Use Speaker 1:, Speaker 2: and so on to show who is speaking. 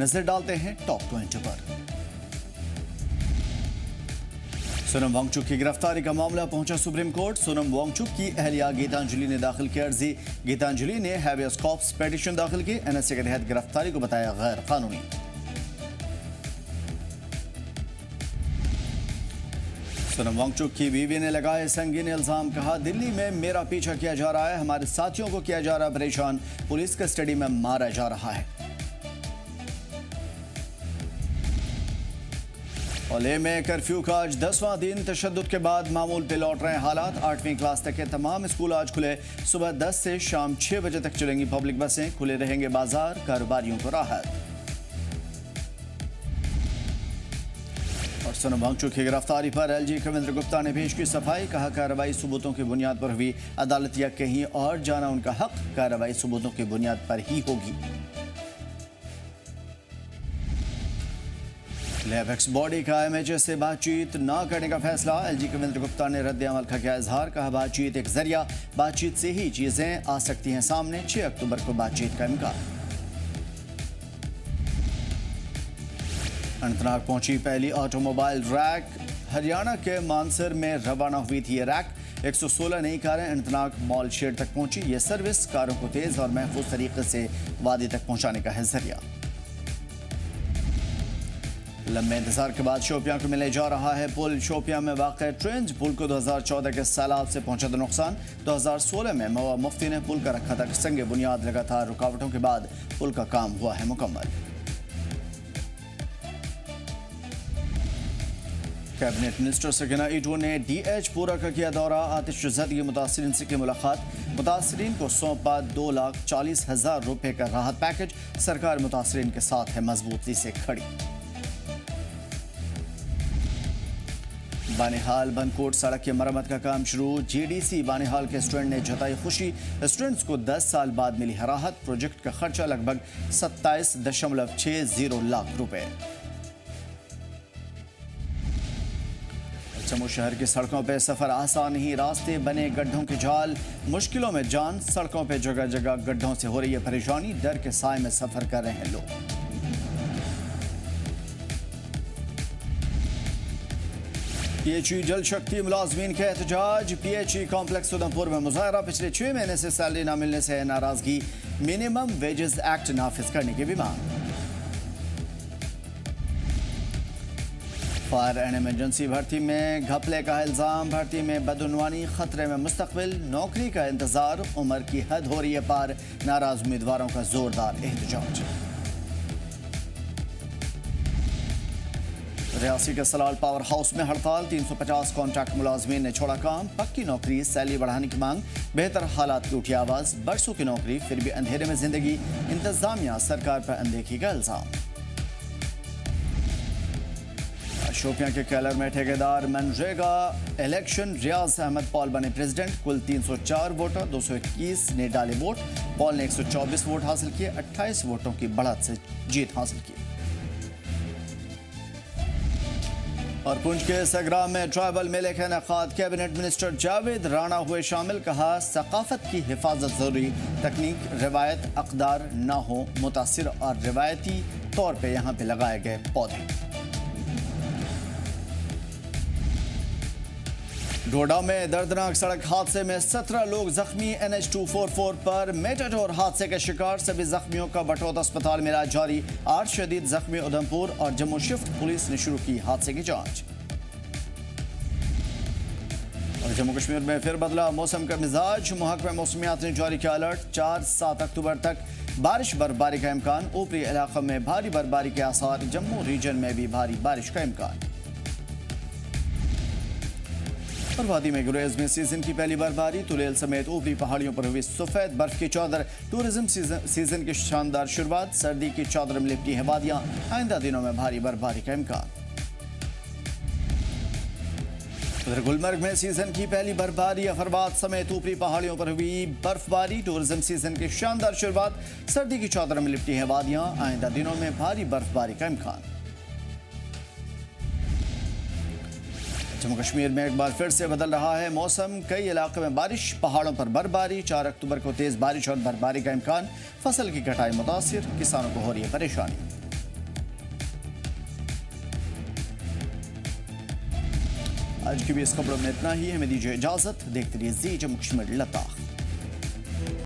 Speaker 1: नजर डालते हैं टॉप 20 पर। सोनम वांगचुक की गिरफ्तारी का मामला पहुंचा सुप्रीम कोर्ट। सोनम वांगचुक की अहलिया गीतांजलि ने दाखिल की अर्जी। गीतांजलि ने हैबियस कॉर्पस पिटीशन दाखिल की। एनएसए के तहत गिरफ्तारी को बताया गैर कानूनी। सोनम वांगचुक की बीवी ने लगाए संगीन इल्जाम। कहा, दिल्ली में मेरा पीछा किया जा रहा है, हमारे साथियों को किया जा रहा है परेशान, पुलिस कस्टडी में मारा जा रहा है। ओले में कर्फ्यू का आज 10वां दिन। तशद्दुद के बाद मामूल पे लौट रहे हैं हालात। 8वीं क्लास तक के तमाम स्कूल आज खुले। सुबह 10 से शाम 6 बजे तक चलेंगी पब्लिक बसें। खुले रहेंगे बाजार, कारोबारियों को राहत। और सोनम वांगचुक की गिरफ्तारी पर एलजी कविंद्र गुप्ता ने पेश की सफाई। कहा, कार्रवाई सबूतों की बुनियाद पर हुई, अदालत या कहीं और जाना उनका हक, कार्रवाई सबूतों की बुनियाद पर ही होगी। लैब बॉडी का एमएचए से बातचीत न करने का फैसला। एलजी कविंद्र गुप्ता ने रद्द अमल का किया इजहार। कहा, बातचीत एक जरिया, बातचीत से ही चीजें आ सकती हैं सामने। 6 अक्टूबर को बातचीत का इम्कान। अनंतनाग पहुंची पहली ऑटोमोबाइल रैक। हरियाणा के मानसर में रवाना हुई थी ये रैक। 116 नई कारें अनंतनाग मॉल शेड तक पहुंची। ये सर्विस कारों को तेज और महफूज तरीके से वादी तक पहुंचाने का है जरिया। लंबे इंतजार के बाद शोपियां को मिले जा रहा है पुल। शोपियां में वाक़ ट्रेंज पुल को 2014 के सैलाब से पहुंचा था नुकसान। 2016 में मवा मुफ्ती ने पुल का रखा था संगे बुनियाद। लगातार रुकावटों के बाद पुल का काम हुआ है मुकम्मल। कैबिनेट मिनिस्टर सकीना ईटू ने डीएच पूरा का किया दौरा। आतिशज़दगी मुतासरीन से की मुलाकात। मुतासरीन को सौंपा 2,40,000 रुपये का राहत पैकेज। सरकार मुतासरीन के साथ है, मजबूती से खड़ी। बानिहाल बनकोट सड़क की मरम्मत का काम शुरू। जीडीसी बानिहाल के स्टूडेंट ने जताई खुशी। स्टूडेंट्स को 10 साल बाद मिली है राहत। प्रोजेक्ट का खर्चा लगभग 27.60 लाख रुपए। जम्मू शहर की सड़कों पर सफर आसान नहीं, रास्ते बने गड्ढों के जाल। मुश्किलों में जान, सड़कों पर जगह जगह गड्ढों से हो रही है परेशानी। डर के साए में सफर कर रहे हैं लोग। पीएचई जल शक्ति मुलाजमीन के एहतजाज। पीएचई कॉम्प्लेक्स उधमपुर में मुजाहरा। पिछले 6 महीने से सैलरी न मिलने से है नाराजगी। मिनिमम वेजेस एक्ट नाफिज करने की भी मांग। फायर एंड इमरजेंसी भर्ती में घपले का इल्जाम। भर्ती में बदउनवानी, खतरे में मुस्तकबिल। नौकरी का इंतजार, उम्र की हद हो रही है पार। नाराज उम्मीदवारों का जोरदार एहतजाज। रियासी के सलाल पावर हाउस में हड़ताल। 350 कॉन्ट्रैक्ट मुलाजमीन ने छोड़ा काम। पक्की नौकरी, सैलरी बढ़ाने की मांग। बेहतर हालात की उठी आवाज। बरसों की नौकरी, फिर भी अंधेरे में जिंदगी। इंतजामिया सरकार पर अनदेखी का इल्जाम। शोपियां के कैलर में ठेकेदार मनरेगा इलेक्शन। रियाज अहमद पॉल बने प्रेसिडेंट। कुल 304 वोटर, 221 ने डाले वोट। पॉल ने 124 वोट हासिल किए। 28 वोटों की बढ़त से जीत हासिल की। और पुंछ के सगराम में ट्राइबल मेले का इनेकाद। कैबिनेट मिनिस्टर जावेद राणा हुए शामिल। कहा, सकाफत की हिफाजत जरूरी। तकनीक, रिवायत, अकदार ना हो मुतासिर और रिवायती तौर पे यहाँ पे लगाए गए पौधे। डोडा में दर्दनाक सड़क हादसे में 17 लोग जख्मी। NH244 पर मेटाडोर हादसे के शिकार। सभी जख्मियों का बटोत अस्पताल में इलाज जारी। 8 शदीद जख्मी उधमपुर और जम्मू शिफ्ट। पुलिस ने शुरू की हादसे की जांच। और जम्मू कश्मीर में फिर बदला मौसम का मिजाज। महकमा मौसमियात ने जारी किया अलर्ट। 4-7 अक्टूबर तक बारिश बर्फबारी का इम्कान। ऊपरी इलाकों में भारी बर्फबारी के आसार। जम्मू रीजन में भी भारी बारिश का इम्कान। और वादी में गुरेज में सीजन की पहली बर्फबारी। तुलेल समेत ऊपरी पहाड़ियों पर हुई सफेद बर्फ की चादर। टूरिज्म सीजन की शानदार शुरुआत। सर्दी की चादर में लिपटी है वादियां। आइंदा दिनों में भारी बर्फबारी का इम्कान। उधर गुलमर्ग में सीजन की पहली बर्फबारी। अफरबाद समेत ऊपरी पहाड़ियों पर हुई बर्फबारी। टूरिज्म सीजन की शानदार शुरुआत। सर्दी की चादर में लिपटी है वादियां। आइंदा दिनों में भारी बर्फबारी का इम्कान। जम्मू कश्मीर में एक बार फिर से बदल रहा है मौसम। कई इलाकों में बारिश, पहाड़ों पर बर्फबारी। 4 अक्टूबर को तेज बारिश और बर्फबारी का इम्कान। फसल की कटाई मुतासिर, किसानों को हो रही है परेशानी। आज की भी इस खबरों में इतना ही। हमें दीजिए इजाजत। देखते रहिए जी जम्मू कश्मीर लद्दाख।